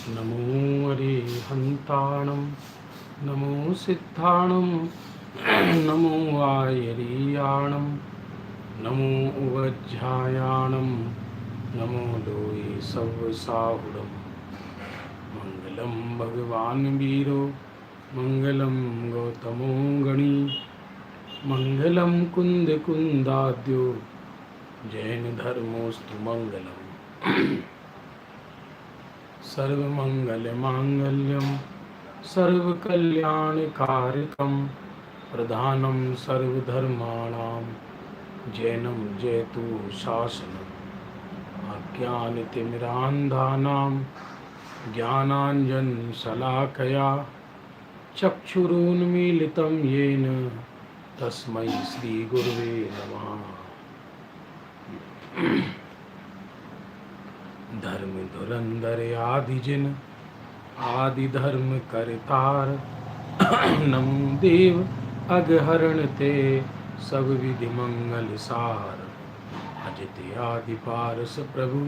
नमो अरिहन्ताणं नमो सिद्धाणं नमो आयरीयाणं नमो उवज्झायाणं नमो लोये सव्वसाहुरं मङ्गलं भगवान् वीरो मङ्गलं गौतमो गणी मङ्गलं कुन्दकुन्दाद्यो जैनधर्मोऽस्तु मङ्गलम् सर्वमङ्गलमाङ्गल्यं सर्वकल्याणकारकं प्रधानं सर्वधर्माणां जैनं जयतु शासनम् अज्ञानतिमिरान्धानां ज्ञानाञ्जनशलाकया चक्षुरुन्मीलितं येन तस्मै श्रीगुरुवे नमः। धर्म धुरंधर आदि जिन आदि धर्म करतार नमो देव अगहरण ते सब विधि मंगल सार अजित आदि पारस प्रभु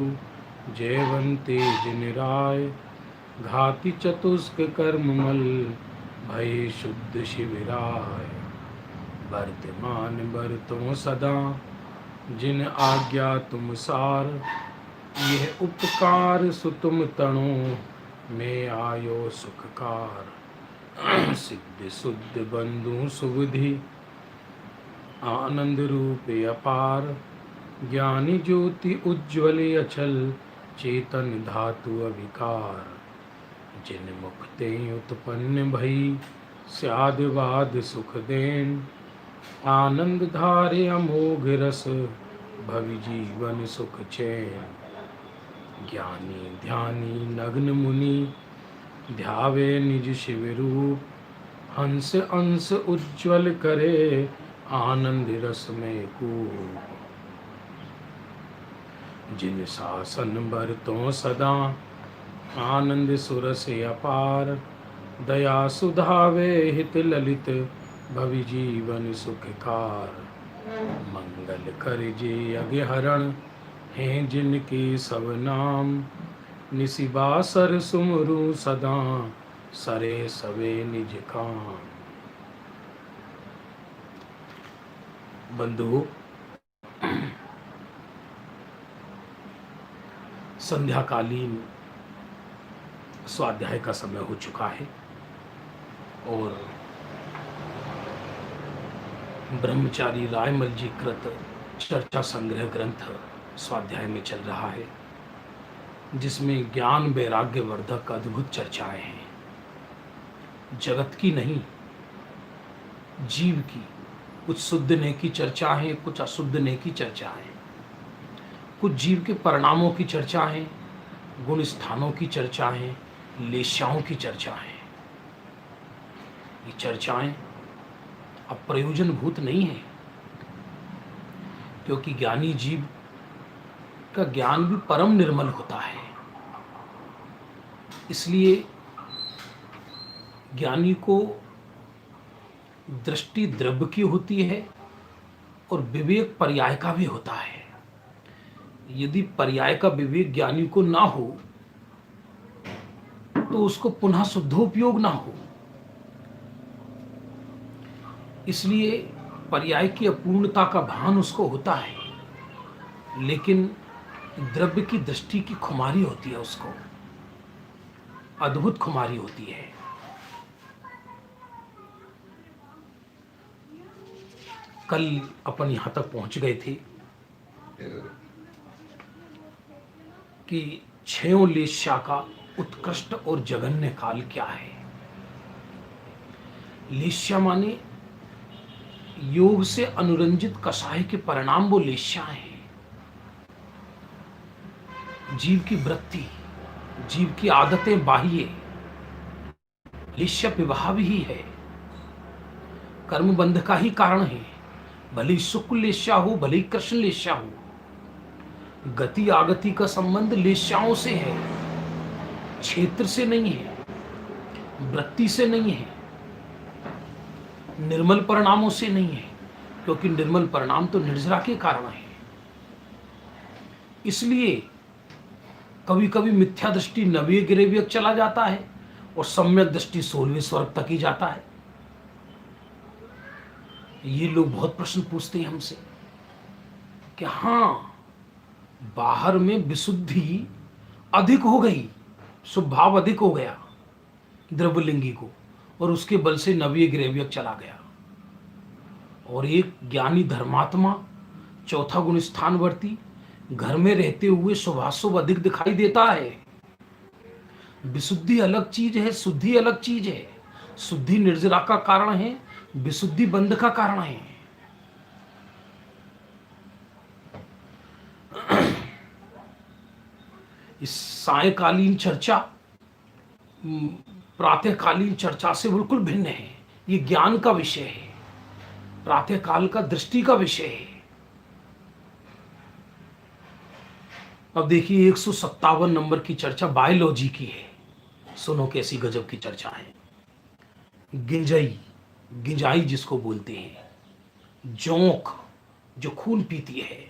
जयवंते जिन राय घाति चतुष्क कर्म मल भय शुद्ध शिविराय वर्तमान बरतों सदा जिन आज्ञा तुम सार यह उपकार सुतुम तणो में आयो सुखकार सिद्ध शुद्ध बंधु सुबुधि आनंद रूप अपार ज्ञानी ज्योति उज्ज्वल अचल चेतन धातु अविकार जिन मुक्ते उत्पन्न भई स्यादवाद सुख देन आनंद धारे अमोघ रस भवि जीवन सुख चैन ज्ञानी ध्यानी नग्न मुनि ध्यावे निज शिव रूप हंस अंश उज्ज्वल करे आनंद रस में कूप जिन शासन बरतों सदा आनंद सुरस अपार दया सुधावे हित ललित भवि जीवन सुखकार मंगल कर जे अग्हरण हैं जिनके सब नाम निशिबासर सुमरु सदा सरे सवे निज काम। बंधु, संध्याकालीन स्वाध्याय का समय हो चुका है और ब्रह्मचारी रायमल जी कृत चर्चा संग्रह ग्रंथ स्वाध्याय में चल रहा है, जिसमें ज्ञान वैराग्य वर्धक अद्भुत चर्चाएं हैं। जगत की नहीं, जीव की। कुछ शुद्ध नेकी चर्चा है, कुछ अशुद्ध नेकी चर्चा है, कुछ जीव के परिणामों की चर्चा है, गुण स्थानों की चर्चा है, लेशाओं की चर्चा है। ये चर्चाएं अब प्रयोजनभूत नहीं है, क्योंकि ज्ञानी जीव का ज्ञान भी परम निर्मल होता है। इसलिए ज्ञानी को दृष्टि द्रव्य की होती है और विवेक पर्याय का भी होता है। यदि पर्याय का विवेक ज्ञानी को ना हो तो उसको पुनः शुद्धोपयोग ना हो। इसलिए पर्याय की अपूर्णता का भान उसको होता है, लेकिन द्रव्य की दृष्टि की खुमारी होती है, उसको अद्भुत खुमारी होती है। कल अपन यहां तक पहुंच गए थे कि छयों लेस्या का उत्कृष्ट और जघन्य काल क्या है। लेस्या माने योग से अनुरंजित कषाय के परिणाम, वो लेस्या है। जीव की वृत्ति, जीव की आदतें बाह्य, लेस्या विवाह भी है, कर्म बंध का ही कारण है। भले ही शुक्ल लेस्या हो, भले ही कृष्ण लेस्या हो, गति आगति का संबंध लेस्याओं से है, क्षेत्र से नहीं है, वृत्ति से नहीं है, निर्मल परिणामों से नहीं है, क्योंकि निर्मल परिणाम तो निर्जरा के कारण है। इसलिए कभी कभी मिथ्या दृष्टि 9वें ग्रह व्यक चला जाता है और सम्यक दृष्टि 16वें स्वर्ग तक ही जाता है। ये लोग बहुत प्रश्न पूछते हैं हमसे कि हाँ, बाहर में विशुद्धि अधिक हो गई, शुभ भाव अधिक हो गया द्रव्यलिंगी को, और उसके बल से 9वें ग्रह व्यक चला गया, और एक ज्ञानी धर्मात्मा चौथा गुण स्थानवर्ती घर में रहते हुए शुभाशुभ अधिक दिखाई देता है। विशुद्धि अलग चीज है, शुद्धि अलग चीज है। शुद्धि निर्जरा का कारण है, विशुद्धि बंध का कारण है। इस सायकालीन चर्चा प्रातःकालीन चर्चा से बिल्कुल भिन्न है। ये ज्ञान का विषय है, प्रातःकाल का दृष्टि का विषय है। अब देखिए 157 नंबर की चर्चा बायोलॉजी की है। सुनो कैसी गजब की चर्चा है। गिंजाई, गिंजाई जिसको बोलते हैं, जोंक जो खून पीती है,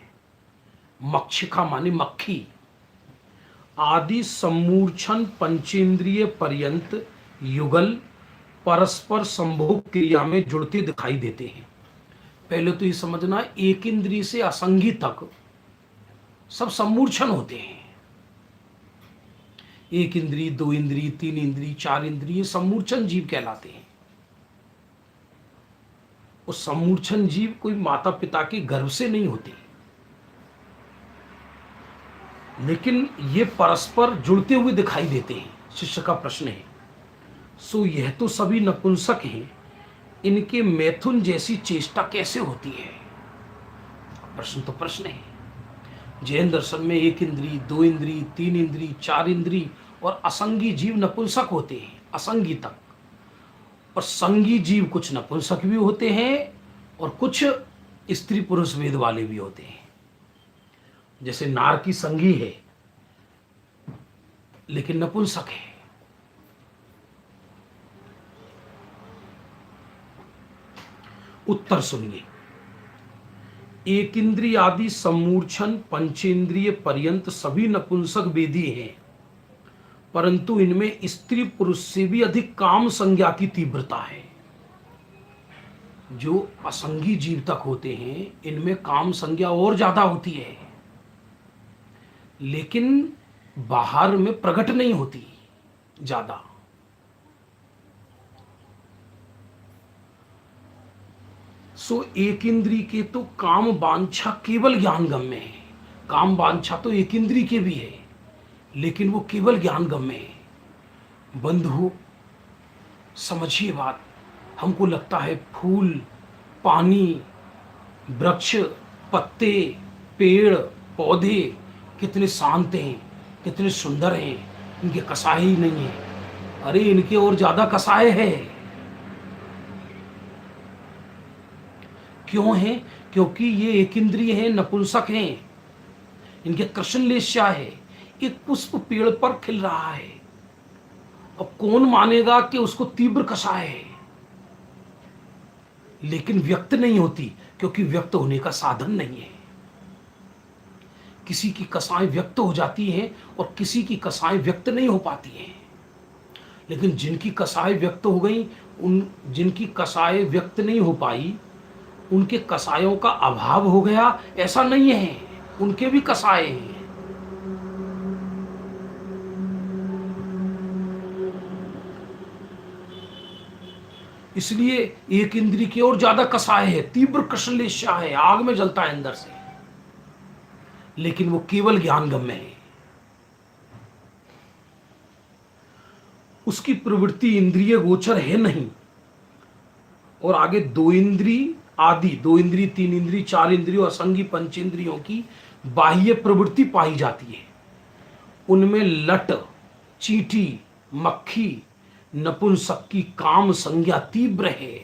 मक्षिका माने मक्खी, आदि सम्मूर्छन पंचेंद्रिय पर्यंत युगल परस्पर संभोग क्रिया में जुड़ते दिखाई देते हैं। पहले तो ये समझना, एक इंद्रिय से असंगी तक सब सम्मूर्छन होते हैं। एक इंद्रिय, दो इंद्रिय, तीन इंद्रिय, चार इंद्रिय सम्मूर्छन जीव कहलाते हैं। उस सम्मूर्छन जीव कोई माता पिता के गर्भ से नहीं होते, लेकिन ये परस्पर जुड़ते हुए दिखाई देते हैं। शिष्य का प्रश्न है, सो यह तो सभी नपुंसक हैं, इनके मैथुन जैसी चेष्टा कैसे होती है? प्रश्न तो प्रश्न है। जैन दर्शन में एक इंद्री, दो इंद्री, तीन इंद्री, चार इंद्री और असंगी जीव नपुंसक होते हैं, असंगी तक। और संगी जीव कुछ नपुंसक भी होते हैं और कुछ स्त्री पुरुष भेद वाले भी होते हैं। जैसे नार की संगी है लेकिन नपुंसक है। उत्तर सुनिए। एक इंद्रिय आदि सम्मूर्छन पंचेंद्रिय पर्यंत सभी नपुंसक वेदी हैं, परंतु इनमें स्त्री पुरुष से भी अधिक काम संज्ञा की तीव्रता है। जो असंगी जीव तक होते हैं इनमें काम संज्ञा और ज्यादा होती है, लेकिन बाहर में प्रकट नहीं होती ज्यादा। सो एक इंद्री के तो काम वांछा केवल ज्ञान गम्य है। काम वांछा तो एक इंद्री के भी है, लेकिन वो केवल ज्ञान गम्य है। बंधु समझिए बात, हमको लगता है फूल, पानी, वृक्ष, पत्ते, पेड़ पौधे कितने शांत हैं, कितने सुंदर हैं, इनके कसाय ही नहीं है। अरे इनके और ज्यादा कसाय है। क्यों है? क्योंकि ये एक इंद्रिय है, नपुंसक हैं, इनके कृष्ण लेश्या है। एक पुष्प पेड़ पर खिल रहा है, अब कौन मानेगा कि उसको तीव्र कसाय है, लेकिन व्यक्त नहीं होती क्योंकि व्यक्त होने का साधन नहीं है। किसी की कसाएं व्यक्त हो जाती हैं और किसी की कसाएं व्यक्त नहीं हो पाती हैं। लेकिन जिनकी कसाएं व्यक्त हो गई, उन जिनकी कसाएं व्यक्त नहीं हो पाई, उनके कसायों का अभाव हो गया ऐसा नहीं है, उनके भी कसाय हैं। इसलिए एक इंद्री की और ज्यादा कसाय है, तीव्र कृष्णलेशा है, आग में जलता है अंदर से, लेकिन वो केवल ज्ञान गम्य है। उसकी प्रवृत्ति इंद्रिय गोचर है नहीं। और आगे दो इंद्री आदि, दो इंद्री, तीन इंद्री, चार इंद्रियों, असंगी पंचेंद्रियों की बाह्य प्रवृत्ति पाई जाती है। उनमें लट, चींटी, मक्खी, नपुंसक की काम संज्ञा तीव्र है,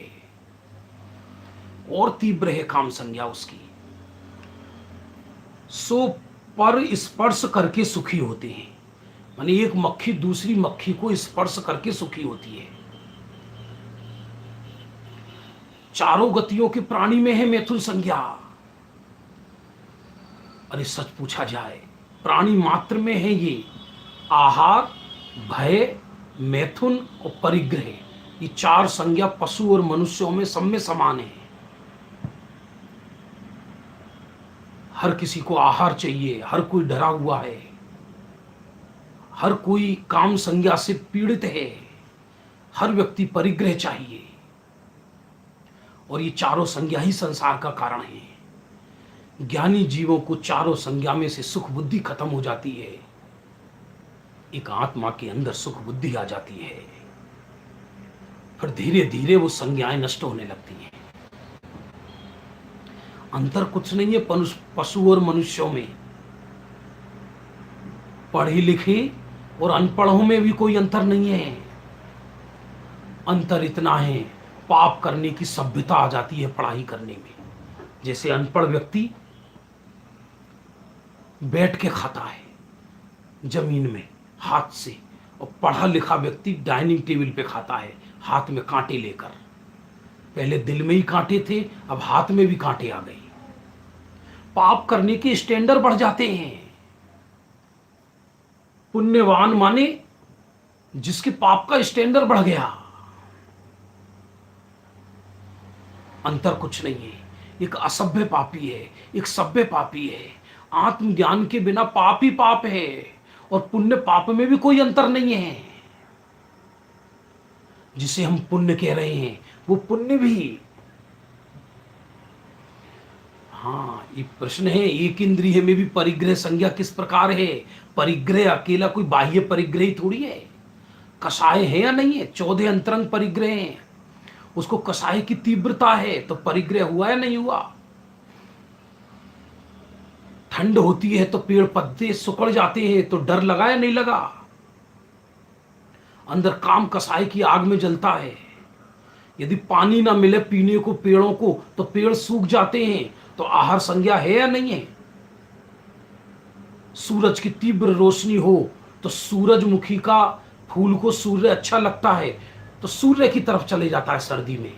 और तीव्र है काम संज्ञा उसकी। सो पर स्पर्श करके सुखी होते हैं, माने एक मक्खी दूसरी मक्खी को स्पर्श करके सुखी होती है। चारों गतियों के प्राणी में है मैथुन संज्ञा। अरे सच पूछा जाए, प्राणी मात्र में है ये, आहार, भय, मैथुन और परिग्रह, ये चार संज्ञा पशु और मनुष्यों में सब में समान है। हर किसी को आहार चाहिए, हर कोई डरा हुआ है, हर कोई काम संज्ञा से पीड़ित है, हर व्यक्ति परिग्रह चाहिए। और ये चारों संज्ञा ही संसार का कारण है। ज्ञानी जीवों को चारों संज्ञा में से सुख बुद्धि खत्म हो जाती है, एक आत्मा के अंदर सुख बुद्धि आ जाती है, फिर धीरे धीरे वो संज्ञाएं नष्ट होने लगती हैं। अंतर कुछ नहीं है पशु और मनुष्यों में। पढ़े लिखे और अनपढ़ों में भी कोई अंतर नहीं है। अंतर इतना है, पाप करने की सभ्यता आ जाती है पढ़ाई करने में। जैसे अनपढ़ व्यक्ति बैठ के खाता है जमीन में हाथ से, और पढ़ा लिखा व्यक्ति डाइनिंग टेबल पे खाता है हाथ में कांटे लेकर। पहले दिल में ही कांटे थे, अब हाथ में भी कांटे आ गए। पाप करने के स्टैंडर्ड बढ़ जाते हैं। पुण्यवान माने जिसके पाप का स्टैंडर्ड बढ़ गया। अंतर कुछ नहीं है। एक असभ्य पापी है, एक सभ्य पापी है। आत्मज्ञान के बिना पाप ही पाप है, और पुण्य पाप में भी कोई अंतर नहीं है। जिसे हम पुण्य कह रहे हैं वो पुण्य भी। हाँ, ये प्रश्न है, एक इंद्रिय में भी परिग्रह संज्ञा किस प्रकार है? परिग्रह अकेला कोई बाह्य परिग्रह ही थोड़ी है। कषाय है या नहीं है? 14 अंतरंग परिग्रह हैं। उसको कषाय की तीव्रता है तो परिग्रह हुआ या नहीं हुआ? ठंड होती है तो पेड़ पत्ते सुकड़ जाते हैं तो डर लगा या नहीं लगा? अंदर काम कषाय की आग में जलता है। यदि पानी ना मिले पीने को पेड़ों को तो पेड़ सूख जाते हैं, तो आहार संज्ञा है या नहीं है? सूरज की तीव्र रोशनी हो तो सूरजमुखी का फूल को सूर्य अच्छा लगता है तो सूर्य की तरफ चले जाता है सर्दी में।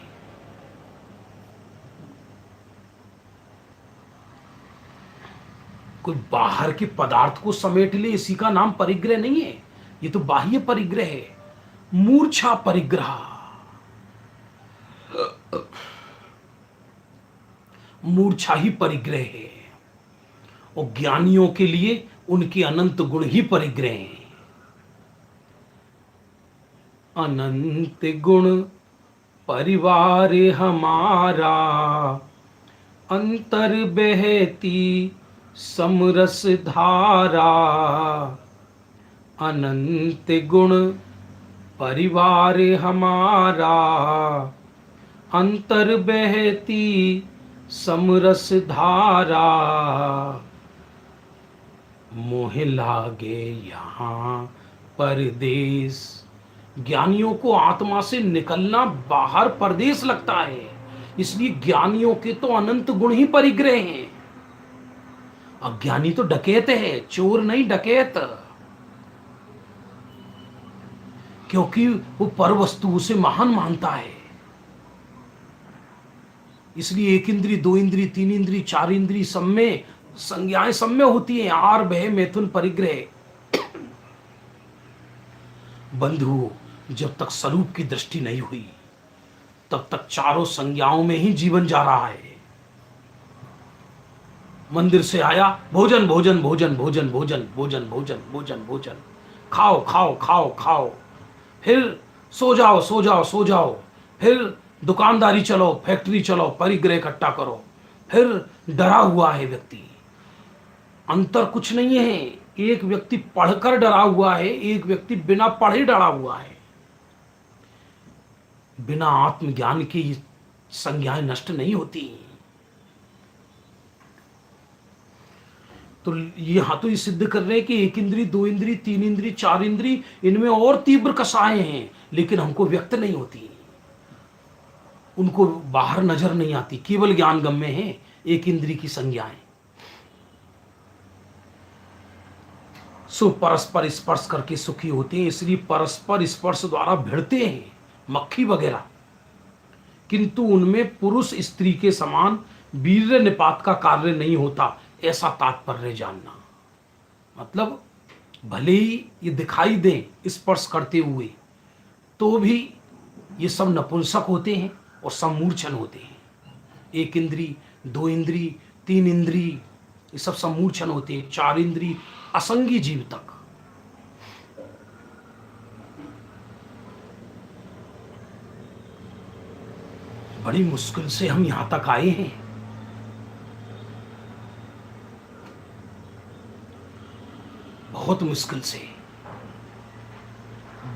कोई बाहर के पदार्थ को समेट ले, इसी का नाम परिग्रह नहीं है। ये तो बाह्य परिग्रह है, मूर्छा परिग्रह। मूर्छा ही परिग्रह है, और ज्ञानियों के लिए उनके अनंत गुण ही परिग्रह हैं। अनंत गुण परिवार हमारा, अंतर बहती समरस धारा। अनंत गुण परिवार हमारा, अंतर बहती समरस धारा। मोह लागे यहाँ परदेश। ज्ञानियों को आत्मा से निकलना बाहर परदेश लगता है, इसलिए ज्ञानियों के तो अनंत गुण ही परिग्रह हैं। अज्ञानी तो डकैत है, चोर नहीं डकैत, क्योंकि वो पर वस्तुओं से महान मानता है। इसलिए एक इंद्री, दो इंद्री, तीन इंद्री, चार इंद्री, सब में संज्ञाएं सब में होती हैं। आहार, भय, मैथुन, परिग्रह। बंधु, जब तक स्वरूप की दृष्टि नहीं हुई तब तक चारों संज्ञाओं में ही जीवन जा रहा है। मंदिर से आया, भोजन भोजन भोजन भोजन भोजन भोजन भोजन भोजन भोजन, खाओ खाओ खाओ खाओ, फिर सो जाओ सो जाओ सो जाओ, फिर दुकानदारी चलो, फैक्ट्री चलो, परिग्रह इकट्ठा करो, फिर डरा हुआ है व्यक्ति। अंतर कुछ नहीं है। एक व्यक्ति पढ़कर डरा हुआ है, एक व्यक्ति बिना पढ़े डरा हुआ है। बिना आत्मज्ञान की संज्ञाएं नष्ट नहीं होती। तो यहां तो ये सिद्ध कर रहे हैं कि एक इंद्री, दो इंद्री, तीन इंद्री, चार इंद्री, इनमें और तीव्र कषाएं हैं, लेकिन हमको व्यक्त नहीं होती, उनको बाहर नजर नहीं आती, केवल ज्ञान गम्य है एक इंद्री की संज्ञाएं। सो परस्पर स्पर्श करके सुखी होते हैं, इसलिए परस्पर स्पर्श द्वारा भिड़ते हैं मक्खी वगैरह, किंतु उनमें पुरुष स्त्री के समान वीर्य निपात का कार्य नहीं होता, ऐसा तात्पर्य जानना। मतलब भले ही ये दिखाई दें स्पर्श करते हुए, तो भी ये सब नपुंसक होते हैं और सब मूर्छन होते हैं। एक इंद्री, दो इंद्री, तीन इंद्री, ये सब समूर्छन होते हैं। चार इंद्री, असंगी जीव तक। बड़ी मुश्किल से हम यहां तक आए हैं। बहुत मुश्किल से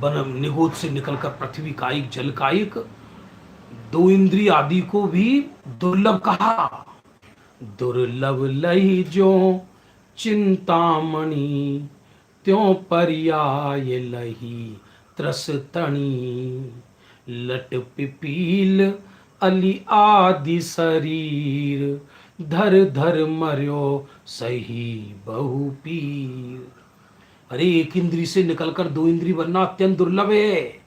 वन निगोद से निकलकर पृथ्वी कायिक, जल कायिक, दो इंद्री आदि को भी दुर्लभ कहा। दुर्लभ लही जो चिंतामणि, त्यों पर्याय लही त्रस तणी। लट पिपील अली आदि शरीर, धर धर मर्यो सही बहु पीर। अरे एक इंद्री से निकलकर दो इंद्री बनना अत्यंत दुर्लभ है।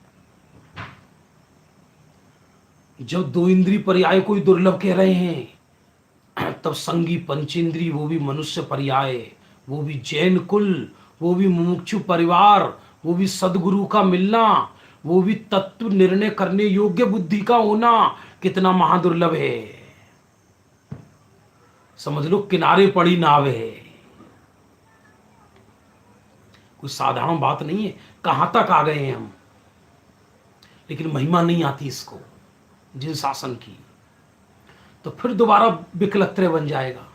जब दो इंद्री पर्याय कोई दुर्लभ कह रहे हैं, तब संगी पंचेंद्री, वो भी मनुष्य पर्याय, वो भी जैन कुल, वो भी मुमुक्षु परिवार, वो भी सदगुरु का मिलना, वो भी तत्व निर्णय करने योग्य बुद्धि का होना कितना महादुर्लभ है। समझ लो किनारे पड़ी नाव है, कोई साधारण बात नहीं है। कहां तक आ गए हैं हम, लेकिन महिमा नहीं आती इसको जिन शासन की, तो फिर दोबारा विकलत्रय बन जाएगा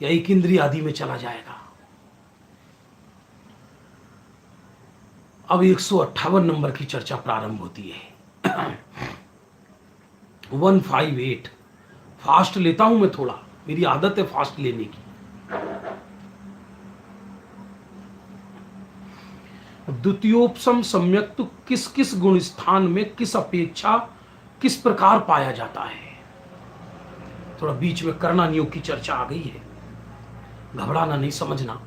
या एक इंद्रिय आदि में चला जाएगा। अब 158 नंबर की चर्चा प्रारंभ होती है। 158। फास्ट लेता हूं मैं थोड़ा, मेरी आदत है फास्ट लेने की। द्वितीयोपसम सम्यक तो किस किस गुण स्थान में किस अपेक्षा किस प्रकार पाया जाता है। थोड़ा बीच में करना नियोग की चर्चा आ गई है, घबराना नहीं, समझना।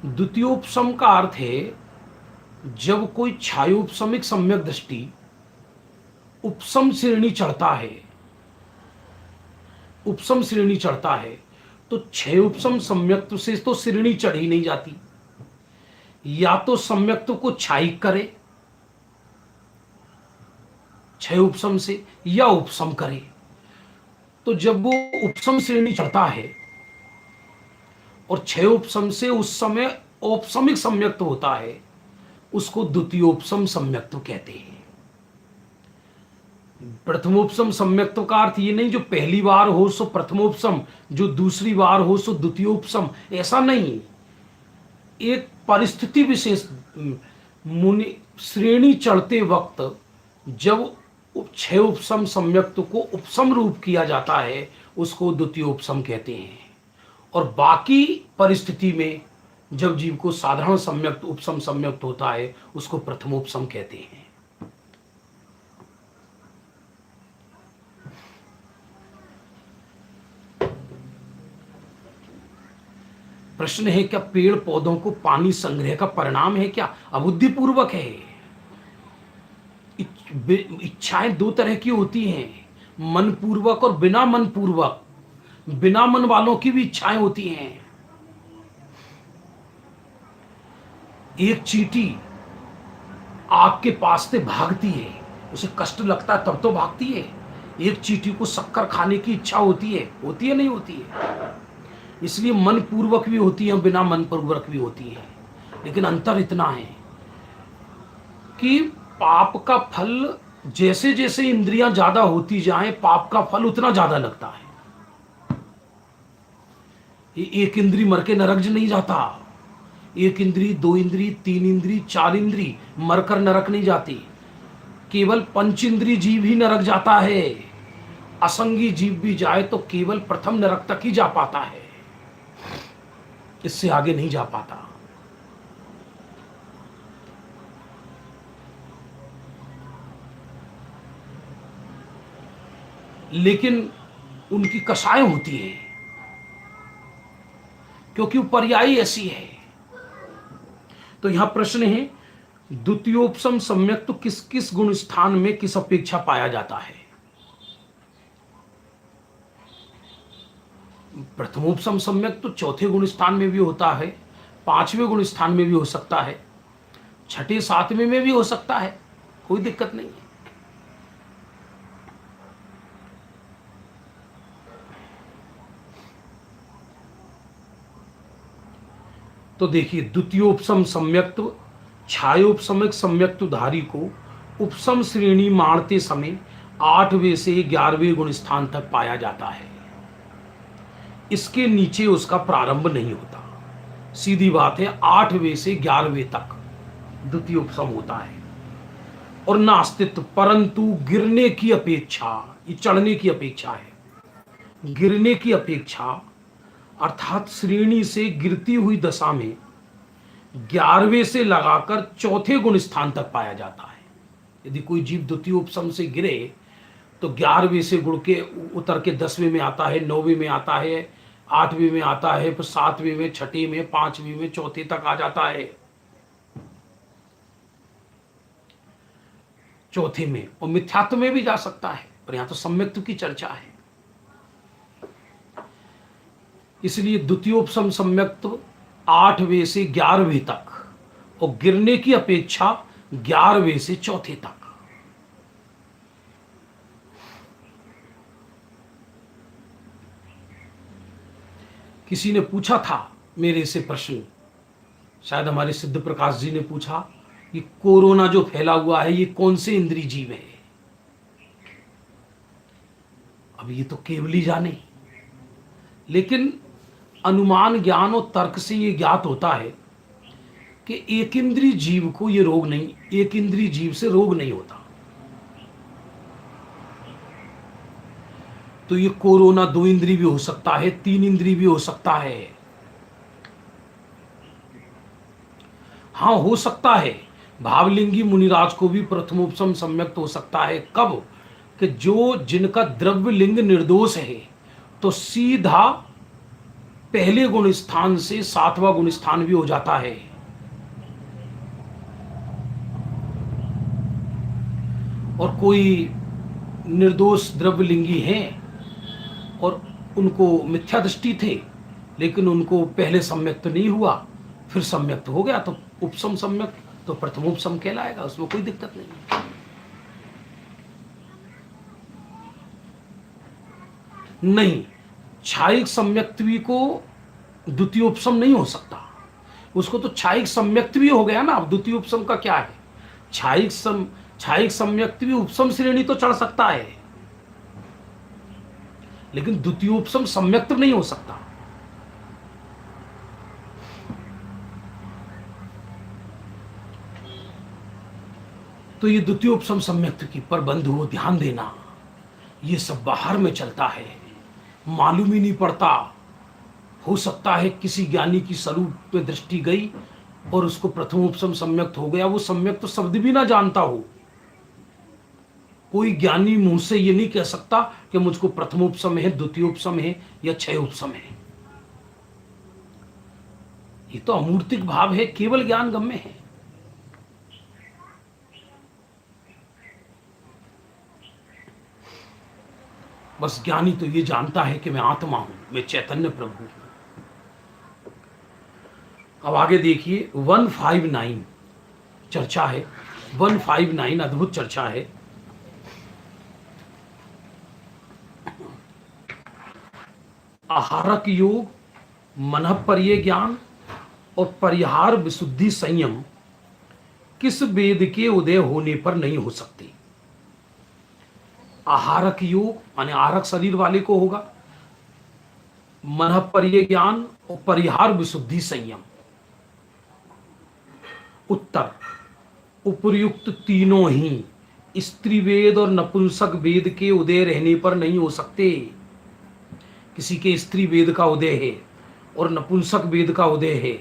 द्वितीयोपसम का अर्थ है जब कोई छायोपसमिक सम्यक दृष्टि उपसम श्रेणी चढ़ता है, उपसम श्रेणी चढ़ता है, तो छयोपसम सम्यक्त्व से तो श्रेणी चढ़ी नहीं जाती। या तो सम्यक्त्व को छायिक करे छय उपसम से, या उपसम करे। तो जब वो उपसम श्रेणी चढ़ता है और छय उपसम से उस समय औपसमिक सम्यक्त्व होता है, उसको द्वितीयोपसम सम्यक्त्व कहते हैं। प्रथमोपसम सम्यक्त्व का अर्थ ये नहीं जो पहली बार हो सो प्रथमोपसम, जो दूसरी बार हो सो द्वितीयोपसम, ऐसा नहीं। एक परिस्थिति विशेष मुनि श्रेणी चढ़ते वक्त जब छह उपसम सम्यक्त्व को उपसम रूप किया जाता है, उसको द्वितीयोपसम कहते हैं। और बाकी परिस्थिति में जब जीव को साधारण सम्यक्त उपसम सम्यक्त होता है, उसको प्रथमोपसम कहते हैं। प्रश्न है क्या पेड़ पौधों को पानी संग्रह का परिणाम है क्या? अबुद्धिपूर्वक है। इच्छाएं दो तरह की होती हैं, मन पूर्वक और बिना मन पूर्वक। बिना मन वालों की भी इच्छाएं होती हैं। एक चींटी आग के पास से भागती है, उसे कष्ट लगता है तब तो भागती है। एक चींटी को शक्कर खाने की इच्छा होती है नहीं होती है। इसलिए मन पूर्वक भी होती है, बिना मन पूर्वक भी होती है। लेकिन अंतर इतना है कि पाप का फल जैसे जैसे इंद्रियां ज्यादा होती जाएं, पाप का फल उतना ज्यादा लगता है। एक इंद्री मर के नरक नहीं जाता। एक इंद्री, दो इंद्री, तीन इंद्री, चार इंद्री मरकर नरक नहीं जाती। केवल पंच इंद्री जीव ही नरक जाता है। असंगी जीव भी जाए तो केवल प्रथम नरक तक ही जा पाता है, इससे आगे नहीं जा पाता। लेकिन उनकी कषाय होती है, क्योंकि वो पर्यायी ऐसी है। तो यहां प्रश्न है द्वितीयोपसम सम्यक तो किस किस गुण स्थान में किस अपेक्षा पाया जाता है? प्रथमोपसम सम्यक तो चौथे गुण स्थान में भी होता है, 5वें गुण स्थान में भी हो सकता है, 6ठे 7वें में भी हो सकता है, कोई दिक्कत नहीं है। तो देखिए, द्वितीयोपसम सम्यक्त्व छायोपसमिक सम्यक्तुधारी को उपसम श्रेणी मानते समय 8वें से 11वें गुण स्थान तक पाया जाता है। इसके नीचे उसका प्रारंभ नहीं होता। सीधी बात है, 8वें से 11वें तक द्वितीय उपसम होता है। और नास्तित्व, परंतु गिरने की अपेक्षा, ये चढ़ने की अपेक्षा है, गिरने की अपेक्षा अर्थात श्रेणी से गिरती हुई दशा में 11वें से लगाकर 4थे गुण स्थान तक पाया जाता है। यदि कोई जीव द्वितीय उपसम से गिरे तो 11वें से गुण के उतर के 10वें में आता है, 9वें में आता है, 8वें में आता है, फिर 7वें में, 6ठे में, 5वें में, 4थे तक आ जाता है, 4थे में, और मिथ्यात्व में भी जा सकता है, पर यहां तो सम्यक्त्व की चर्चा है। इसलिए द्वितीयोपसम सम्यक्त्व 8वें से 11वें तक, और गिरने की अपेक्षा 11वें से 4थे तक। किसी ने पूछा था मेरे से प्रश्न, शायद हमारे सिद्ध प्रकाश जी ने पूछा कि कोरोना जो फैला हुआ है ये कौन से इंद्रिय जीव है। अब ये तो केवल ही जाने, लेकिन अनुमान ज्ञान और तर्क से ये ज्ञात होता है कि एक इंद्रिय जीव को ये रोग नहीं, एक इंद्रिय जीव से रोग नहीं होता। तो ये कोरोना 2 इंद्रिय भी हो सकता है, 3 इंद्रिय भी हो सकता है। हाँ, हो सकता है भावलिंगी मुनिराज को भी प्रथमोपसम सम्यक्त हो सकता है। कब? कि जो जिनका द्रव्य लिंग निर्दोष है, तो सीधा पहले गुण स्थान से 7वां गुण स्थान भी हो जाता है। और कोई निर्दोष द्रव्यलिंगी हैं और उनको मिथ्या दृष्टि थे, लेकिन उनको पहले सम्यक्त नहीं हुआ, फिर सम्यक्त हो गया, तो उपसम सम्यक्त, तो प्रथमोपसम कहलाएगा, उसमें कोई दिक्कत नहीं। नहीं, छायिक सम्यक्त्वी को द्वितीयोपसम नहीं हो सकता, उसको तो छायिक सम्यक्त्वी हो गया ना। अब द्वितीयोपसम का क्या है? छायिक सम्यक्त्वी उपसम श्रेणी तो चढ़ सकता है, लेकिन द्वितीयोपसम सम्यक्त नहीं हो सकता। तो ये द्वितीयोपसम सम्यक्त की पर बंधु ध्यान देना, ये सब बाहर में चलता है, मालूम ही नहीं पड़ता। हो सकता है किसी ज्ञानी की स्वरूप पे दृष्टि गई और उसको प्रथमोपसम सम्यक्त हो गया, वो सम्यक्त तो शब्द भी ना जानता हो। कोई ज्ञानी मुंह से ये नहीं कह सकता कि मुझको प्रथमोपसम है, द्वितीयोपसम है या छयोपसम है। ये तो अमूर्तिक भाव है, केवल ज्ञान गम्य है। बस ज्ञानी तो ये जानता है कि मैं आत्मा हूं, मैं चैतन्य प्रभु हूं। अब आगे देखिए, 159 चर्चा है, 159 अद्भुत चर्चा है। आहारक योग, मन पर्य ज्ञान और परिहार विशुद्धि संयम किस वेद के उदय होने पर नहीं हो सकते? आहारक योग माने आहारक शरीर वाले को होगा, मन पर्य ज्ञान और परिहार विशुद्धि संयम। उत्तर, उपर्युक्त तीनों ही स्त्री वेद और नपुंसक वेद के उदय रहने पर नहीं हो सकते। किसी के स्त्री वेद का उदय है और नपुंसक वेद का उदय है,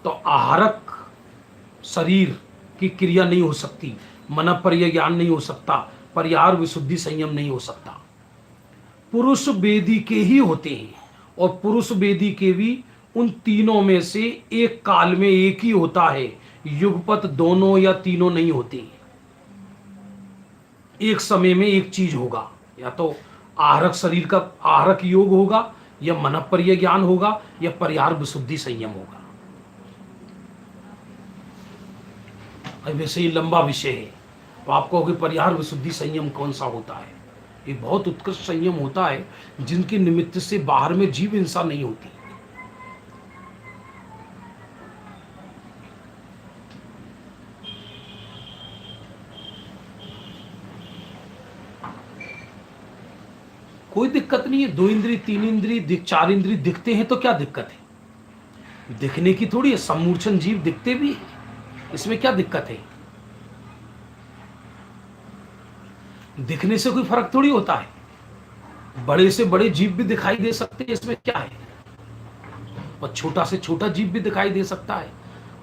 तो आहारक शरीर की क्रिया नहीं हो सकती, मन पर्य ज्ञान नहीं हो सकता, परिहार विशुद्धि संयम नहीं हो सकता। पुरुष वेदी के ही होते हैं, और पुरुष वेदी के भी उन तीनों में से एक काल में एक ही होता है, युगपत दोनों या तीनों नहीं होते। एक समय में एक चीज होगा, या तो आहारक शरीर का आहारक योग होगा, या मन पर्य ज्ञान होगा, या परिहार विशुद्धि संयम होगा। अब वैसे ही लंबा विषय है, तो आप कहोगे परिहार विशुद्धि संयम कौन सा होता है? ये बहुत उत्कृष्ट संयम होता है जिनके निमित्त से बाहर में जीव हिंसा नहीं होती। कोई दिक्कत नहीं है, 2 इंद्री 3 इंद्री 4 इंद्री दिखते हैं तो क्या दिक्कत है? दिखने की थोड़ी है, सम्मूर्छन जीव दिखते भी है, इसमें क्या दिक्कत है? दिखने से कोई फर्क थोड़ी होता है, बड़े से बड़े जीव भी दिखाई दे सकते हैं, इसमें क्या है? और छोटा से छोटा जीव भी दिखाई दे सकता है,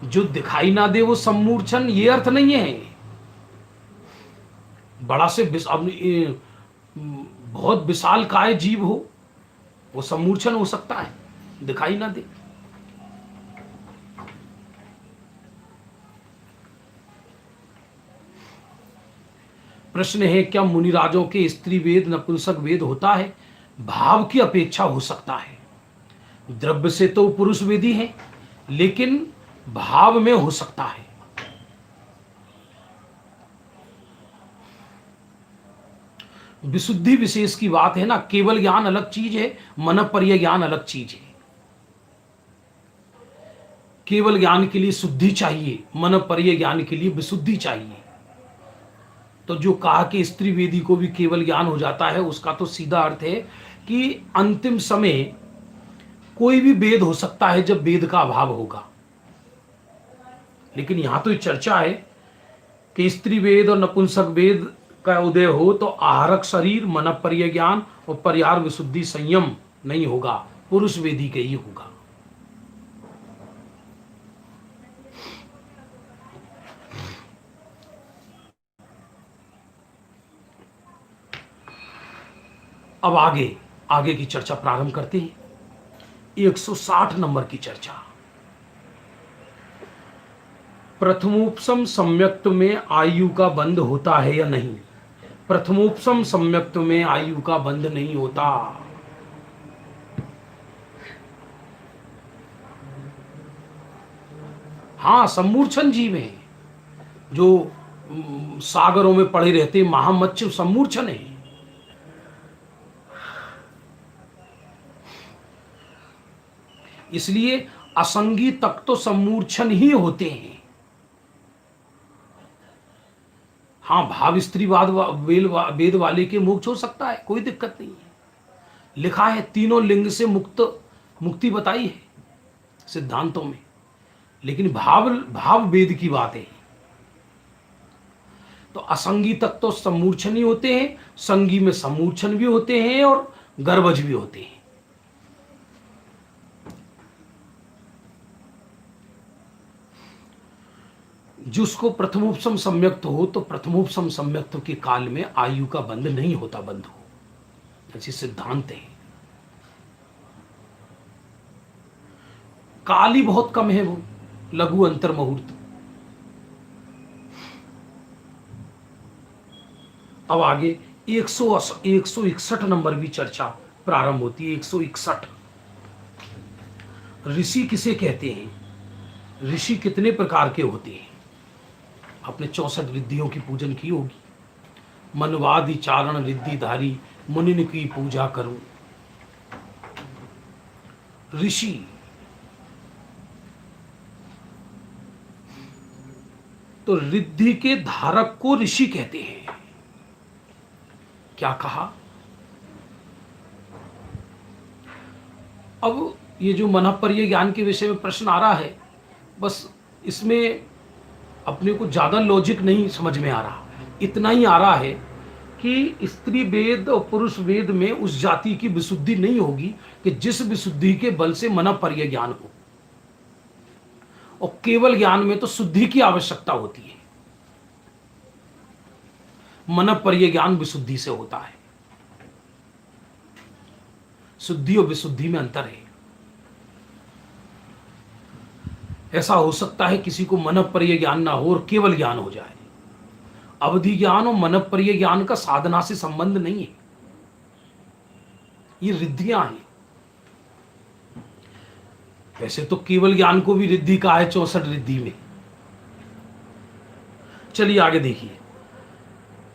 जो दिखाई ना दे वो सम्मूर्छन, ये अर्थ नहीं है। बड़ा से बहुत विशाल काय जीव हो, वो सम्मूर्छन हो सकता है, दिखाई ना दे। प्रश्न है, क्या मुनिराजों के स्त्री वेद नपुंसक वेद होता है? भाव की अपेक्षा हो सकता है। द्रव्य से तो पुरुष वेदी है, लेकिन भाव में हो सकता है। विशुद्धि विशेष की बात है ना, केवल ज्ञान अलग चीज है, मनःपर्य ज्ञान अलग चीज है। केवल ज्ञान के लिए शुद्धि चाहिए, मनःपर्य ज्ञान के लिए विशुद्धि चाहिए। तो जो कहा कि स्त्री वेदी को भी केवल ज्ञान हो जाता है, उसका तो सीधा अर्थ है कि अंतिम समय कोई भी वेद हो सकता है जब वेद का अभाव होगा। लेकिन यहां तो चर्चा है कि स्त्री वेद और नपुंसक वेद का उदय हो तो आहारक शरीर, मनःपर्य ज्ञान और परिहार विशुद्धि संयम नहीं होगा, पुरुष वेदी के ही होगा। अब आगे की चर्चा प्रारंभ करते हैं। 160 नंबर की चर्चा। प्रथमोपसम सम्यक्त्व में आयु का बंध होता है या नहीं? प्रथमोपसम सम्यक्त्व में आयु का बंध नहीं होता। हाँ, सम्मूर्छन जीव है जो सागरों में पड़े रहते, महामत्स्य सम्मूर्छन है। इसलिए असंगी तक तो सम्मूर्छन ही होते हैं। हाँ, भाव स्त्रीवाद वेद वाले के मोक्ष हो सकता है, कोई दिक्कत नहीं है। लिखा है तीनों लिंग से मुक्ति बताई है सिद्धांतों में, लेकिन भाव वेद की बात है। तो असंगी तक तो सम्मूर्छन ही होते हैं, संगी में सम्मूर्छन भी होते हैं और गर्भज भी होते हैं। जिसको प्रथमोपसम सम्यक्त हो, तो प्रथमोपसम सम्यक्त के काल में आयु का बंध नहीं होता, बंधु, ऐसी सिद्धांत है। काल ही बहुत कम है, वो लघु अंतर मुहूर्त। अब आगे 161 नंबर भी चर्चा प्रारंभ होती है। 161 ऋषि किसे कहते हैं? ऋषि कितने प्रकार के होते हैं? आपने 64 रिद्धियों की पूजन की होगी। मनवादि चारण रिद्धिधारी मुनिन की पूजा करो। ऋषि तो रिद्धि के धारक को ऋषि कहते हैं। क्या कहा? अब ये जो मनःपर्य ज्ञान के विषय में प्रश्न आ रहा है, बस इसमें अपने को ज्यादा लॉजिक नहीं समझ में आ रहा। इतना ही आ रहा है कि स्त्री वेद और पुरुष वेद में उस जाति की विशुद्धि नहीं होगी कि जिस विशुद्धि के बल से मनःपर्य ज्ञान हो, और केवल ज्ञान में तो शुद्धि की आवश्यकता होती है। मनःपर्य ज्ञान विशुद्धि से होता है। शुद्धि और विशुद्धि में अंतर है। ऐसा हो सकता है किसी को मनःपर्य ज्ञान ना हो और केवल ज्ञान हो जाए। अवधि ज्ञान और मनःपर्य ज्ञान का साधना से संबंध नहीं है, ये रिद्धियां हैं। वैसे तो केवल ज्ञान को भी रिद्धि कहा है 64 रिद्धि में, चलिए आगे देखिए।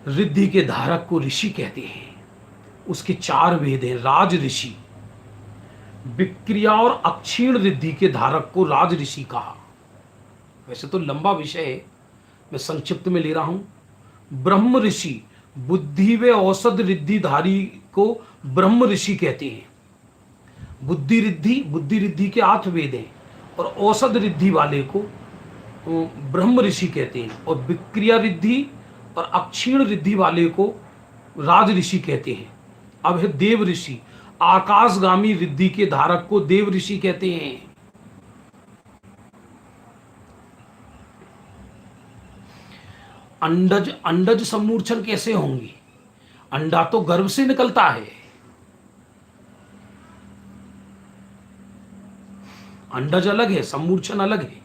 रिद्धि के धारक को ऋषि कहते हैं। उसके 4 वेद हैं। राज ऋषि, विक्रिया और अक्षीण रिद्धि के धारक को राज ऋषि कहा। वैसे तो लंबा विषय है, मैं संक्षिप्त में ले रहा हूं। ब्रह्म ऋषि, बुद्धि व औषध रिद्धिधारी को ब्रह्म ऋषि कहते हैं। बुद्धि रिद्धि के 8 वेद हैं और औषध रिद्धि वाले को ब्रह्म ऋषि कहते हैं, और विक्रिया रिद्धि और अक्षीण रिद्धि वाले को राज ऋषि कहते हैं। अब है देव ऋषि, आकाशगामी रिद्धि के धारक को देव ऋषि कहते हैं। अंडज सम्मूर्छन कैसे होंगी? अंडा तो गर्भ से निकलता है। अंडज अलग है, सम्मूर्छन अलग है।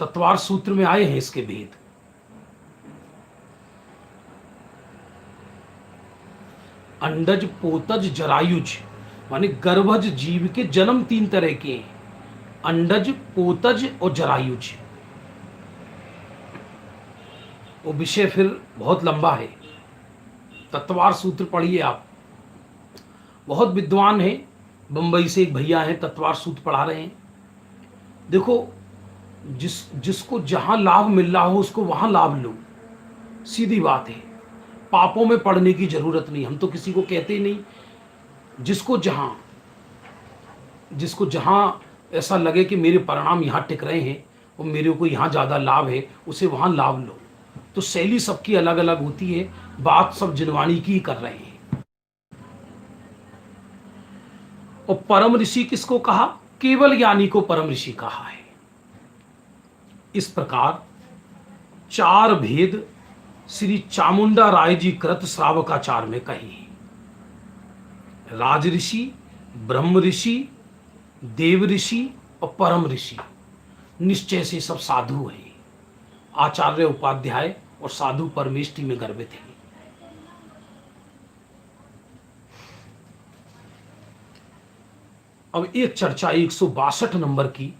तत्वार सूत्र में आए हैं इसके भेद। अंडज, पोतज, जरायुज माने गर्भज जीव के जन्म 3 तरह के हैं। अंडज, पोतज और जरायुज। वो विषय फिर बहुत लंबा है। तत्वार सूत्र पढ़िए आप, बहुत विद्वान है। बंबई से एक भैया हैं, तत्वार सूत्र पढ़ा रहे हैं। देखो, जिसको जहां लाभ मिल रहा हो उसको वहां लाभ लो, सीधी बात है। पापों में पड़ने की जरूरत नहीं। हम तो किसी को कहते ही नहीं। जिसको जहां ऐसा लगे कि मेरे परिणाम यहां टिक रहे हैं और मेरे को यहां ज्यादा लाभ है, उसे वहां लाभ लो। तो शैली सबकी अलग अलग होती है, बात सब जिनवाणी की कर रहे हैं। और परम ऋषि किसको कहा? केवल ज्ञानी को परम ऋषि कहा है। इस प्रकार 4 भेद श्री चामुंडा राय जी कृत श्रावकाचार में कहे हैं। राज ऋषि, ब्रह्म ऋषि, देव ऋषि और परम ऋषि। निश्चय से सब साधु हैं। आचार्य उपाध्याय और साधु परमेष्टि में गर्भित हैं। अब एक चर्चा 162 नंबर की।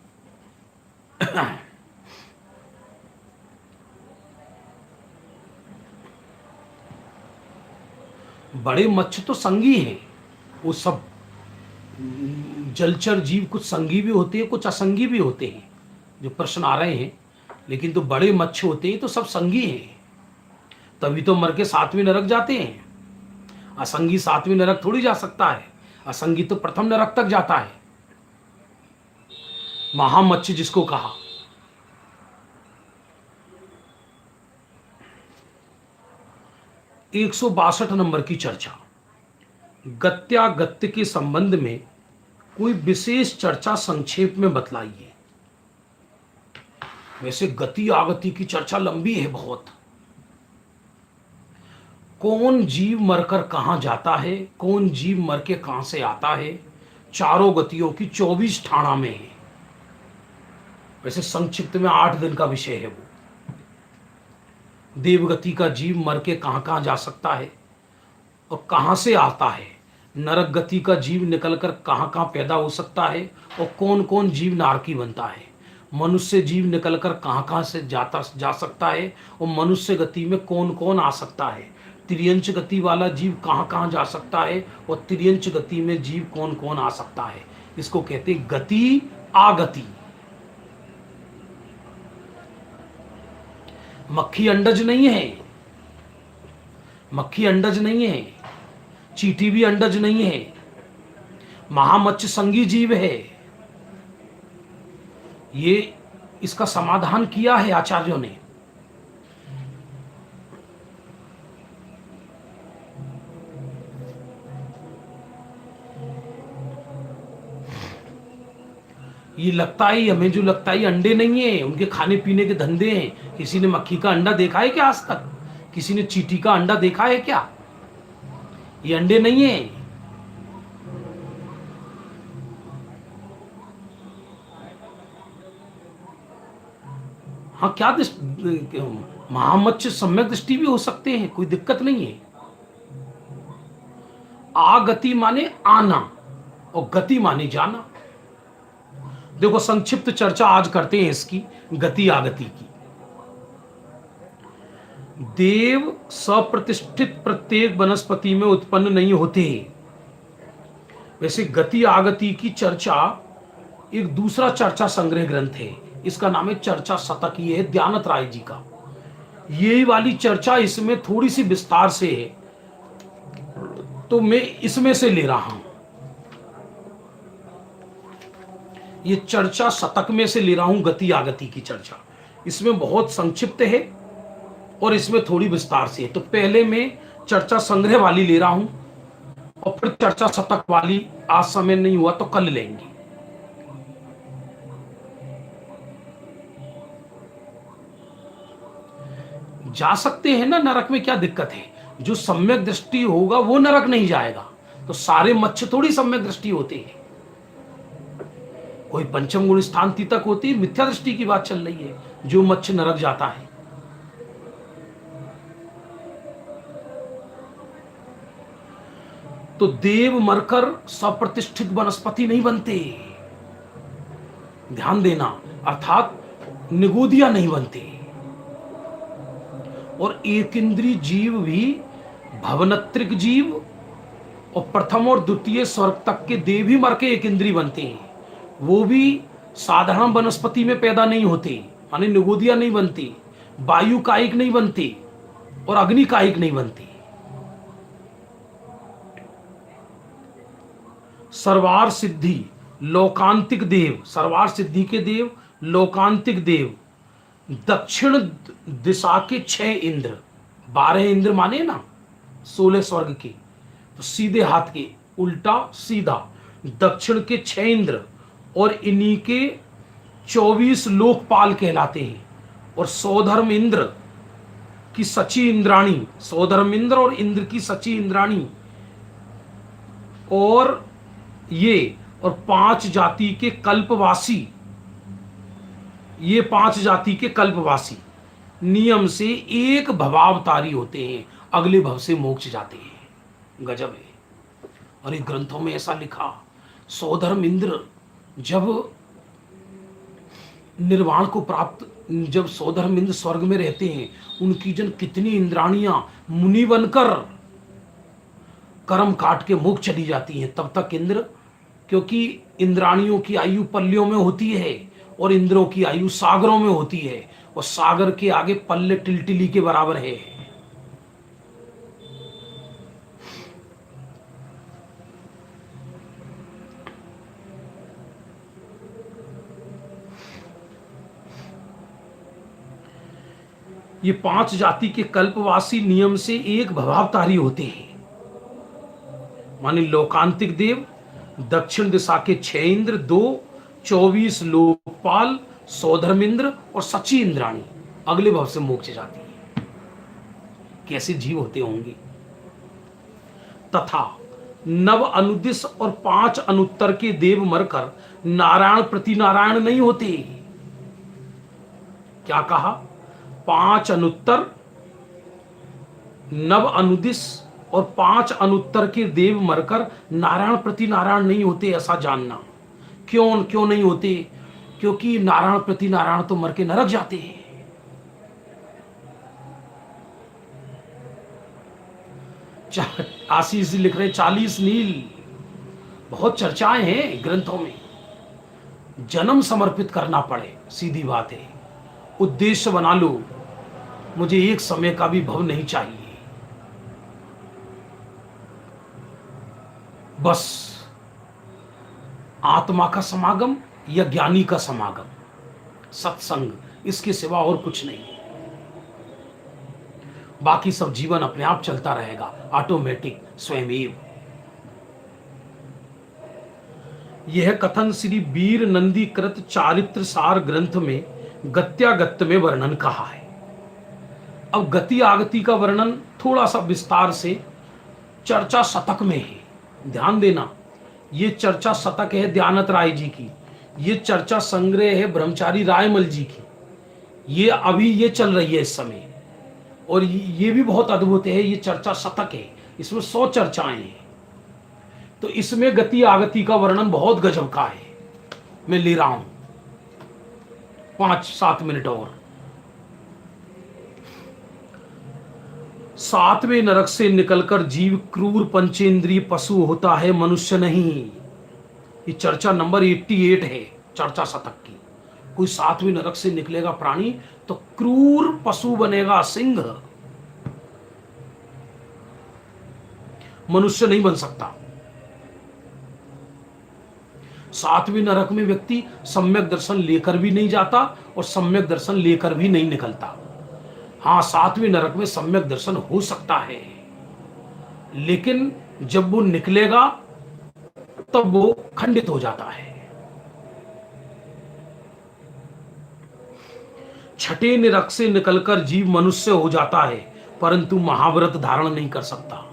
बड़े मच्छ तो संगी हैं। वो सब जलचर जीव कुछ संगी भी होते हैं, कुछ असंगी भी होते हैं, जो प्रश्न आ रहे हैं। लेकिन तो बड़े मच्छ होते हैं तो सब संगी हैं, तभी तो मर के 7वें नरक जाते हैं। असंगी 7वें नरक थोड़ी जा सकता है। असंगी तो प्रथम नरक तक जाता है। महामच्छ जिसको कहा। एक 162 नंबर की चर्चा। गत्यागत्य के संबंध में कोई विशेष चर्चा संक्षेप में बतलाइए। वैसे गति आगति की चर्चा लंबी है बहुत। कौन जीव मरकर कहां जाता है, कौन जीव मर के कहां से आता है, चारों गतियों की 24 ठाणा में है। वैसे संक्षिप्त में 8 दिन का विषय है वो। देवगति का जीव मर के कहां कहां जा सकता है और कहां से आता है। नरक गति का जीव निकलकर कहां कहां पैदा हो सकता है और कौन कौन जीव नारकी बनता है। मनुष्य जीव निकलकर कहां कहां से जा सकता है और मनुष्य गति में कौन कौन आ सकता है। त्रियंच गति वाला जीव कहां कहां जा सकता है और त्रियंच गति में जीव कौन कौन आ सकता है। इसको कहते हैं गति आगति। मक्खी अंडज नहीं है, मक्खी अंडज नहीं है, चींटी भी अंडज नहीं है। महामच्छ संगी जीव है। ये इसका समाधान किया है आचार्यों ने। ये लगता है, हमें जो लगता है अंडे नहीं है, उनके खाने पीने के धंधे हैं। किसी ने मक्खी का अंडा देखा है क्या आज तक? किसी ने चींटी का अंडा देखा है क्या? ये अंडे नहीं है। हाँ, क्या महामच्छ सम्यक दृष्टि भी हो सकते हैं, कोई दिक्कत नहीं है। आगति माने आना और गति माने जाना। देखो संक्षिप्त चर्चा आज करते हैं इसकी, गति आगति की। देव सप्रतिष्ठित प्रत्येक वनस्पति में उत्पन्न नहीं होते। वैसे गति आगति की चर्चा एक दूसरा चर्चा संग्रह ग्रंथ है, इसका नाम है चर्चा शतक। ये है दयानंद राय जी का। ये वाली चर्चा इसमें थोड़ी सी विस्तार से है, तो मैं इसमें से ले रहा हूं। ये चर्चा शतक में से ले रहा हूं गति आगति की चर्चा। इसमें बहुत संक्षिप्त है और इसमें थोड़ी विस्तार से है। तो पहले मैं चर्चा संग्रह वाली ले रहा हूं और फिर चर्चा शतक वाली आज समय नहीं हुआ तो कल लेंगे। जा सकते हैं ना नरक में, क्या दिक्कत है? जो सम्यक दृष्टि होगा वो नरक नहीं जाएगा। तो सारे मच्छ थोड़ी सम्यक दृष्टि होते हैं, कोई पंचम गुण स्थान तक होती है। मिथ्या दृष्टि की बात चल रही है, जो मच्छ नरक जाता है। तो देव मरकर सप्रतिष्ठित वनस्पति नहीं बनते, ध्यान देना, अर्थात निगोदिया नहीं बनते। और एक इंद्रिय जीव भी भवनत्रिक जीव और प्रथम और द्वितीय स्वर्ग तक के देव ही मर के एक इंद्रिय बनते हैं। वो भी साधारण वनस्पति में पैदा नहीं होते, माने निगोदिया नहीं बनते, वायु कायिक नहीं बनते और अग्नि कायिक नहीं बनते। सर्वार सिद्धि लोकांतिक देव, सर्वार सिद्धि के देव लोकांतिक देव, दक्षिण दिशा के 6 इंद्र, 12 इंद्र माने ना 16 स्वर्ग के, तो सीधे हाथ के, उल्टा सीधा, दक्षिण के 6 इंद्र और इन्हीं के 24 लोकपाल कहलाते हैं। और सौधर्म इंद्र की सची इंद्राणी, सौधर्म इंद्र और इंद्र की सची इंद्राणी, और ये और 5 जाति के कल्पवासी, ये 5 जाति के कल्पवासी नियम से एक भवावतारी होते हैं, अगले भव से मोक्ष जाते हैं। गजब है। और एक ग्रंथों में ऐसा लिखा, सौधर्म इंद्र जब निर्वाण को प्राप्त, जब सौधर्म इंद्र स्वर्ग में रहते हैं, उनकी जन कितनी इंद्राणियां मुनि बनकर कर्म काट के मुख चली जाती हैं। तब तक इंद्र, क्योंकि इंद्राणियों की आयु पल्लियों में होती है और इंद्रों की आयु सागरों में होती है, और सागर के आगे पल्ले टिलटिली के बराबर है। ये 5 जाति के कल्पवासी नियम से एक भवावतारी होते हैं, माने लोकांतिक देव, दक्षिण दिशा के 6 इंद्र, 2 24 लोकपाल, सौधर्म इंद्र और सची इंद्राणी, अगले भव से मोक्ष जाती है। कैसे जीव होते होंगे। तथा 9 अनुदिश और 5 अनुत्तर के देव मरकर नारायण प्रति नारायण नहीं होते। क्या कहा? 5 अनुत्तर, 9 अनुदिश और 5 अनुत्तर के देव मरकर नारायण प्रति नारायण नहीं होते, ऐसा जानना। क्यों नहीं होते? क्योंकि नारायण प्रति नारायण तो मर के नरक जाते हैं। आशीष जी लिख रहे 40 नील, बहुत चर्चाएं हैं ग्रंथों में। जन्म समर्पित करना पड़े, सीधी बात है। उद्देश्य बना लो, मुझे एक समय का भी भव नहीं चाहिए, बस आत्मा का समागम या ज्ञानी का समागम, सत्संग, इसके सिवा और कुछ नहीं। बाकी सब जीवन अपने आप चलता रहेगा, ऑटोमेटिक, स्वयं। यह कथन श्री वीर नंदी कृत चारित्र सार ग्रंथ में गत्यागत्य में वर्णन कहा है। अब गति आगति का वर्णन थोड़ा सा विस्तार से चर्चा शतक में है। ध्यान देना, ये चर्चा शतक है दयानंद राय जी की, ये चर्चा संग्रह है ब्रह्मचारी रायमल जी की। ये अभी ये चल रही है इस समय, और ये भी बहुत अद्भुत है। ये चर्चा शतक है, इसमें 100 चर्चाएं हैं। तो इसमें गति आगति का वर्णन बहुत गजब का है। मैं ले रहा हूं 5-7 मिनट और। 7वें नरक से निकलकर जीव क्रूर पंचेंद्रिय पशु होता है, मनुष्य नहीं। ये चर्चा नंबर 88 है चर्चा शतक की। कोई 7वें नरक से निकलेगा प्राणी तो क्रूर पशु बनेगा, सिंह, मनुष्य नहीं बन सकता। 7वें नरक में व्यक्ति सम्यक दर्शन लेकर भी नहीं जाता और सम्यक दर्शन लेकर भी नहीं निकलता। हाँ, 7वें नरक में सम्यक दर्शन हो सकता है, लेकिन जब वो निकलेगा तब वो खंडित हो जाता है। 6ठे नरक से निकलकर जीव मनुष्य हो जाता है, परंतु महाव्रत धारण नहीं कर सकता।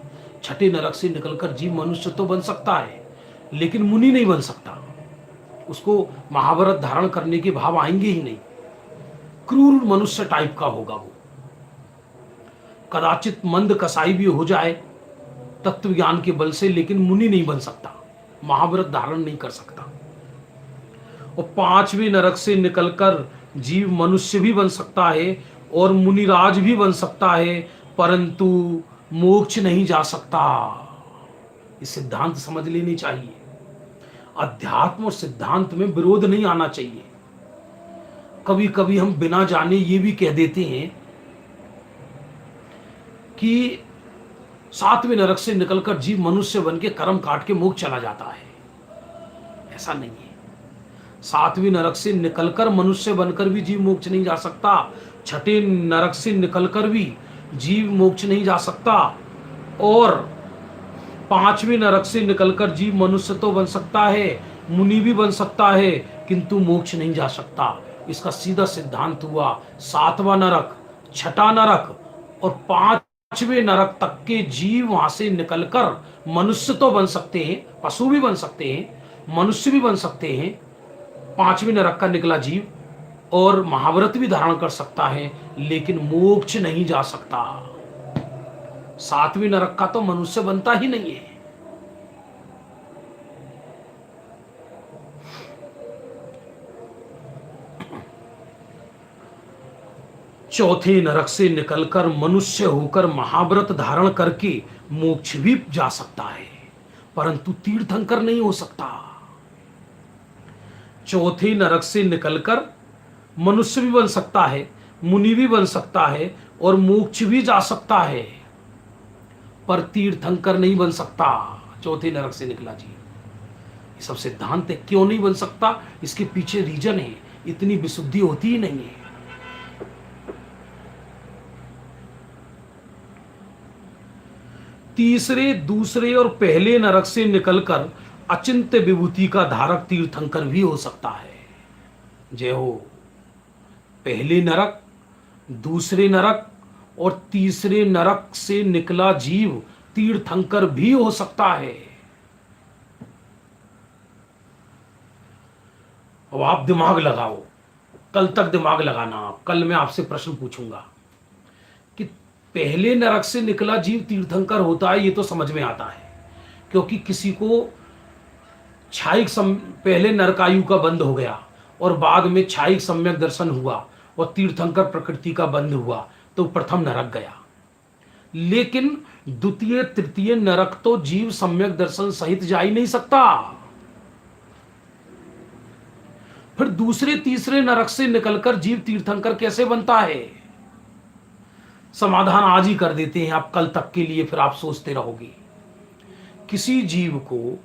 6ठे नरक से निकलकर जीव मनुष्य तो बन सकता है, लेकिन मुनि नहीं बन सकता। उसको महाव्रत धारण करने के भाव आएंगे ही नहीं। क्रूर मनुष्य टाइप का होगा वो। कदाचित मंद कसाई भी हो जाए तत्व ज्ञान के बल से, लेकिन मुनि नहीं बन सकता, महाव्रत धारण नहीं कर सकता। और 5वें नरक से निकलकर जीव मनुष्य भी बन सकता है और मुनिराज भी बन सकता है, परंतु मोक्ष नहीं जा सकता। ये सिद्धांत समझ लेनी चाहिए। अध्यात्म और सिद्धांत में विरोध नहीं आना चाहिए। कभी कभी हम बिना जाने ये भी कह देते हैं कि 7वें नरक से निकलकर जीव मनुष्य बन के कर्म काट के मोक्ष चला जाता है। ऐसा नहीं है। 7वें नरक से निकलकर मनुष्य बनकर भी जीव मोक्ष नहीं जा सकता। 6ठे नरक से निकलकर भी जीव मोक्ष नहीं जा सकता। और 5वें नरक से निकलकर जीव मनुष्य तो बन सकता है, मुनि भी बन सकता है, किंतु मोक्ष नहीं जा सकता। इसका सीधा सिद्धांत हुआ 7वां नरक, 6ठा नरक और 5वें नरक तक के जीव वहां से निकलकर मनुष्य तो बन सकते हैं, पशु भी बन सकते हैं, मनुष्य भी बन सकते हैं। 5वें नरक का निकला जीव और महाव्रत भी धारण कर सकता है, लेकिन मोक्ष नहीं जा सकता। 7वें नरक का तो मनुष्य बनता ही नहीं है। चौथे नरक से निकलकर मनुष्य होकर महाव्रत धारण करके मोक्ष भी जा सकता है, परंतु तीर्थंकर नहीं हो सकता। चौथे नरक से निकलकर मनुष्य भी बन सकता है, मुनि भी बन सकता है और मोक्ष भी जा सकता है, पर तीर्थंकर नहीं बन सकता। चौथे नरक से निकला जी, ये सब सिद्धांत है। क्यों नहीं बन सकता, इसके पीछे रीजन है। इतनी विशुद्धि होती ही नहीं है। तीसरे, दूसरे और पहले नरक से निकलकर अचिंत्य विभूति का धारक तीर्थंकर भी हो सकता है। जय हो। पहले नरक, दूसरे नरक और तीसरे नरक से निकला जीव तीर्थंकर भी हो सकता है। अब आप दिमाग लगाओ, कल तक दिमाग लगाना। कल मैं आपसे प्रश्न पूछूंगा कि पहले नरक से निकला जीव तीर्थंकर होता है, ये तो समझ में आता है, क्योंकि किसी को क्षायिक पहले नरकायु का बंध हो गया और बाद में क्षायिक सम्यक दर्शन हुआ और तीर्थंकर प्रकृति का बंध हुआ, तो प्रथम नरक गया। लेकिन द्वितीय तृतीय नरक तो जीव सम्यक दर्शन सहित जा ही नहीं सकता। फिर दूसरे तीसरे नरक से निकलकर जीव तीर्थंकर कैसे बनता है? समाधान आज ही कर देते हैं आप, कल तक के लिए फिर आप सोचते रहोगे। किसी जीव को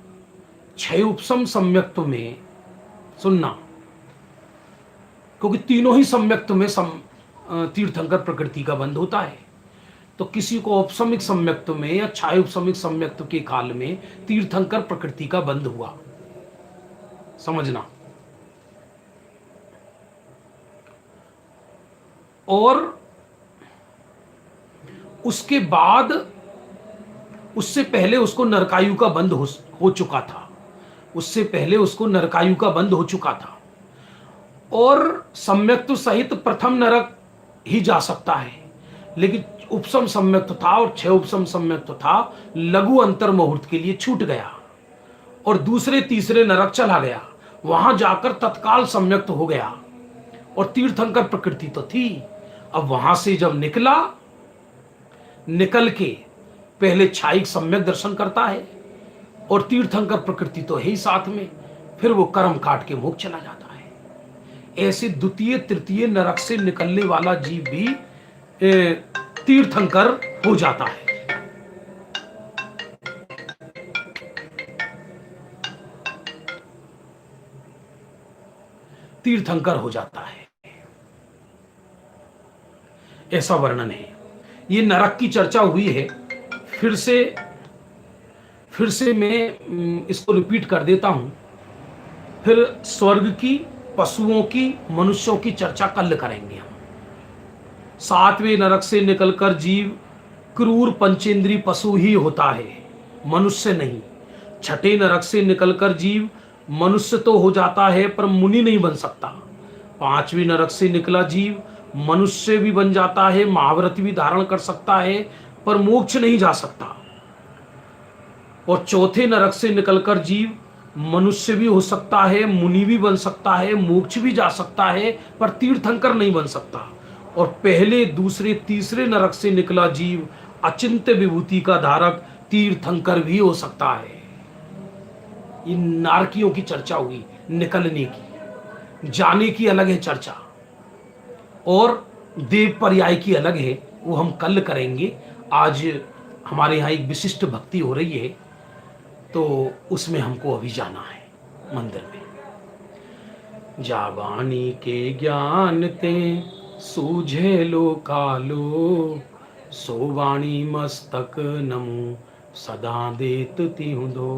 क्षय उपशम सम्यक्त्व में, सुनना, क्योंकि तीनों ही सम्यक्त्व में तीर्थंकर प्रकृति का बंध होता है, तो किसी को औपसमिक सम्यक्त्व में या क्षय उपशमिक सम्यक्त्व के काल में तीर्थंकर प्रकृति का बंध हुआ, समझना। और उसके बाद, उससे पहले उसको नरकायु का बंध हो चुका था। उससे पहले उसको नरकायु का बंध हो चुका था और सम्यक्त्व सहित प्रथम नरक ही जा सकता है। लेकिन उपसम सम्यक्त्व था और क्षय उपसम सम्यक्त्व था, लघु अंतर मुहूर्त के लिए छूट गया। और दूसरे तीसरे नरक चला गया, वहां जाकर तत्काल सम्यक्त हो गया। और तीर्थंकर प्रकृति तो थी। अब वहां से जब निकल के पहले छायिक सम्यक दर्शन करता है, और तीर्थंकर प्रकृति तो है ही साथ में, फिर वो कर्म काट के मोक्ष चला जाता है। ऐसे द्वितीय तृतीय नरक से निकलने वाला जीव भी तीर्थंकर हो जाता है। तीर्थंकर हो जाता है, ऐसा वर्णन है। ये नरक की चर्चा हुई है। फिर से मैं इसको रिपीट कर देता हूं। फिर स्वर्ग की, पशुओं की, मनुष्यों की चर्चा कल करेंगे हम। सातवें नरक से निकलकर जीव क्रूर पंचेंद्री पशु ही होता है, मनुष्य नहीं। छठे नरक से निकलकर जीव मनुष्य तो हो जाता है पर मुनि नहीं बन सकता। पांचवी नरक से निकला जीव मनुष्य भी बन जाता है, महाव्रत भी धारण कर सकता है, पर मोक्ष नहीं जा सकता। और चौथे नरक से निकलकर जीव मनुष्य भी हो सकता है, मुनि भी बन सकता है, मोक्ष भी जा सकता है, पर तीर्थंकर नहीं बन सकता। और पहले दूसरे तीसरे नरक से निकला जीव अचिंत्य विभूति का धारक तीर्थंकर भी हो सकता है। इन नारकियों की चर्चा हुई, निकलने की, जाने की अलग है चर्चा, और देव पर्याय की अलग है, वो हम कल करेंगे। आज हमारे यहाँ एक विशिष्ट भक्ति हो रही है, तो उसमें हमको अभी जाना है मंदिर में। जावानी के ज्ञान ते सूझे लो कालो, सोवाणी मस्तक नमो सदा देत तिहु दो।